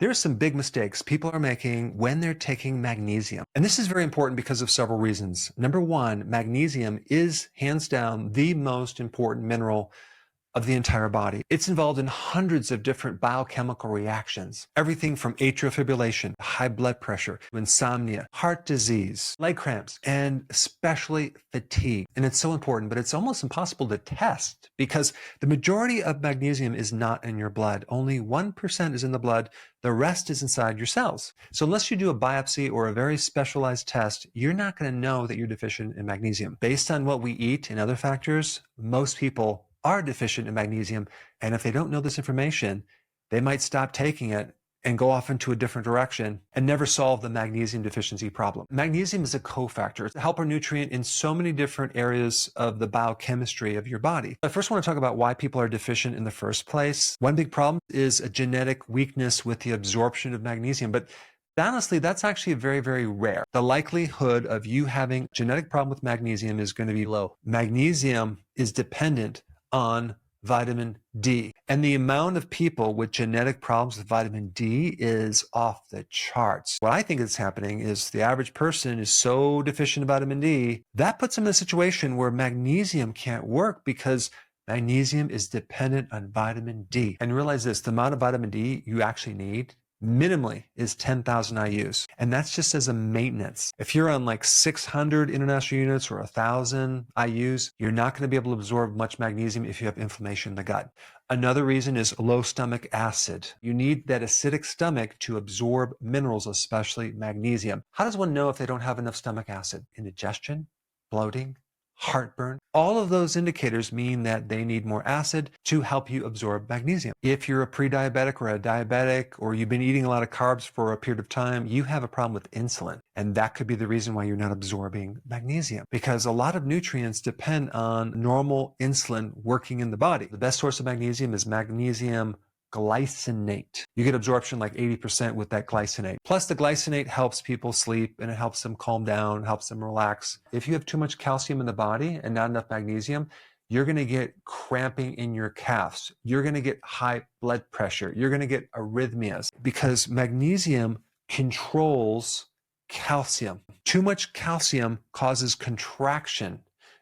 There are some big mistakes people are making when they're taking magnesium. And this is very important because of several reasons. Number one, magnesium is hands down the most important mineral of the entire body. It's involved in hundreds of different biochemical reactions. Everything from atrial fibrillation, high blood pressure, insomnia, heart disease, leg cramps, and especially fatigue. And it's so important, but it's almost impossible to test because the majority of magnesium is not in your blood. Only 1% is in the blood. The rest is inside your cells. So unless you do a biopsy or a very specialized test, you're not going to know that you're deficient in magnesium. Based on what we eat and other factors, most people are deficient in magnesium. And if they don't know this information, they might stop taking it and go off into a different direction and never solve the magnesium deficiency problem. Magnesium is a cofactor. It's a helper nutrient in so many different areas of the biochemistry of your body. I first want to talk about why people are deficient in the first place. One big problem is a genetic weakness with the absorption of magnesium, but honestly, that's actually very, very rare. The likelihood of you having a genetic problem with magnesium is going to be low. Magnesium is dependent on vitamin D. And the amount of people with genetic problems with vitamin D is off the charts. What I think is happening is the average person is so deficient in vitamin D, that puts them in a situation where magnesium can't work because magnesium is dependent on vitamin D. And realize this, the amount of vitamin D you actually need minimally is 10,000 IUs. And that's just as a maintenance. If you're on like 600 international units or 1,000 IUs, you're not going to be able to absorb much magnesium if you have inflammation in the gut. Another reason is low stomach acid. You need that acidic stomach to absorb minerals, especially magnesium. How does one know if they don't have enough stomach acid? Indigestion, bloating, heartburn. All of those indicators mean that they need more acid to help you absorb magnesium. If you're a pre-diabetic or a diabetic, or you've been eating a lot of carbs for a period of time, you have a problem with insulin. And that could be the reason why you're not absorbing magnesium, because a lot of nutrients depend on normal insulin working in the body. The best source of magnesium is magnesium glycinate. You get absorption like 80% with that glycinate. Plus the glycinate helps people sleep and it helps them calm down, helps them relax. If you have too much calcium in the body and not enough magnesium, you're going to get cramping in your calves. You're going to get high blood pressure. You're going to get arrhythmias because magnesium controls calcium. Too much calcium causes contraction.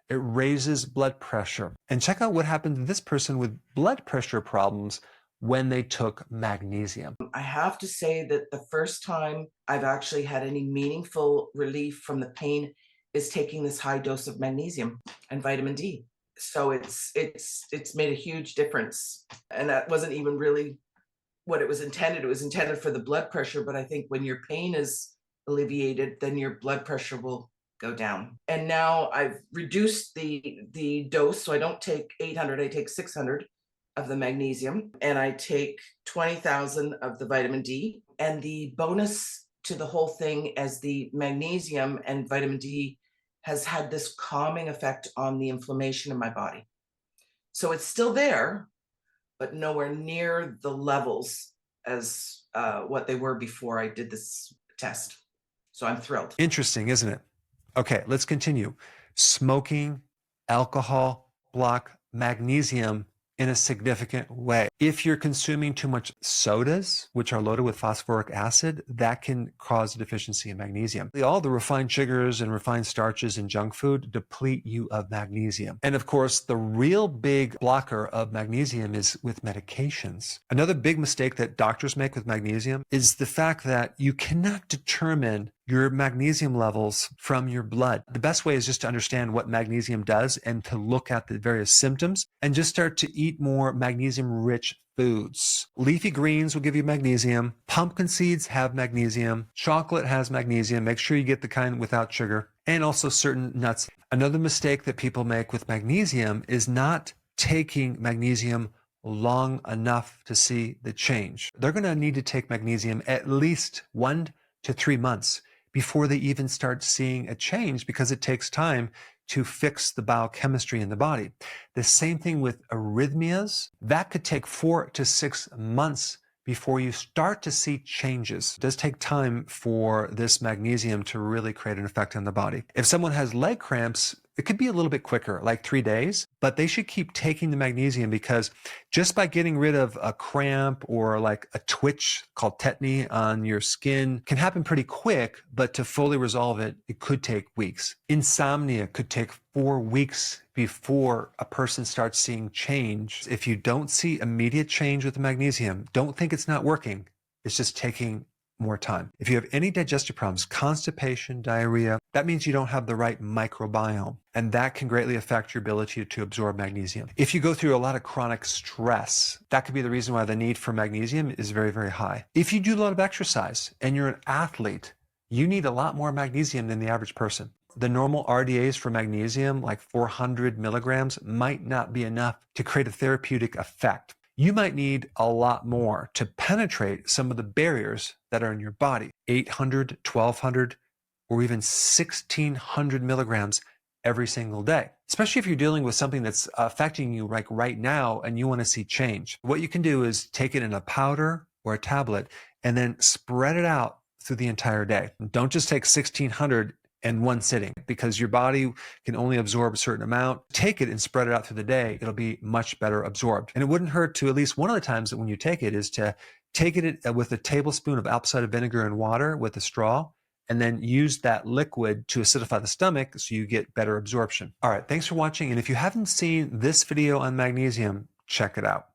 It raises blood pressure. And check out what happened to this person with blood pressure problems when they took magnesium. I have to say that the first time I've actually had any meaningful relief from the pain is taking this high dose of magnesium and vitamin D. So it's made a huge difference. And that wasn't even really what it was intended. It was intended for the blood pressure, but I think when your pain is alleviated, then your blood pressure will go down. And now I've reduced the dose, so I don't take 800, I take 600 of the magnesium, and I take 20,000 of the vitamin D. And the bonus to the whole thing, as the magnesium and vitamin D has had this calming effect on the inflammation in my body. So it's still there, but nowhere near the levels as what they were before I did this test. So I'm thrilled. Interesting, isn't it? Okay, let's continue. Smoking, alcohol block magnesium in a significant way. If you're consuming too much sodas, which are loaded with phosphoric acid, that can cause a deficiency in magnesium. All the refined sugars and refined starches in junk food deplete you of magnesium. And of course, the real big blocker of magnesium is with medications. Another big mistake that doctors make with magnesium is the fact that you cannot determine your magnesium levels from your blood. The best way is just to understand what magnesium does and to look at the various symptoms and just start to eat more magnesium-rich foods. Leafy greens will give you magnesium. Pumpkin seeds have magnesium. Chocolate has magnesium. Make sure you get the kind without sugar. And also certain nuts. Another mistake that people make with magnesium is not taking magnesium long enough to see the change. They're going to need to take magnesium at least 1 to 3 months before they even start seeing a change, because it takes time to fix the biochemistry in the body. The same thing with arrhythmias. That could take 4 to 6 months before you start to see changes. It does take time for this magnesium to really create an effect on the body. If someone has leg cramps, it could be a little bit quicker, like 3 days. but they should keep taking the magnesium, because just by getting rid of a cramp or like a twitch called tetany on your skin can happen pretty quick, but to fully resolve it, it could take weeks. Insomnia could take 4 weeks before a person starts seeing change. If you don't see immediate change with the magnesium, don't think it's not working. It's just taking more time. If you have any digestive problems, constipation, diarrhea, that means you don't have the right microbiome, and that can greatly affect your ability to absorb magnesium. If you go through a lot of chronic stress, that could be the reason why the need for magnesium is very, very high. If you do a lot of exercise and you're an athlete, you need a lot more magnesium than the average person. The normal RDAs for magnesium, like 400 milligrams, might not be enough to create a therapeutic effect. You might need a lot more to penetrate some of the barriers that are in your body. 800, 1200, or even 1600 milligrams every single day, especially if you're dealing with something that's affecting you like right now and you want to see change. What you can do is take it in a powder or a tablet and then spread it out through the entire day. Don't just take 1600 in one sitting, because your body can only absorb a certain amount. Take it and spread it out through the day. It'll be much better absorbed. And it wouldn't hurt to, at least one of the times that when you take it, is to take it with a tablespoon of apple cider vinegar and water with a straw, and then use that liquid to acidify the stomach so you get better absorption. All right, thanks for watching. And if you haven't seen this video on magnesium, check it out.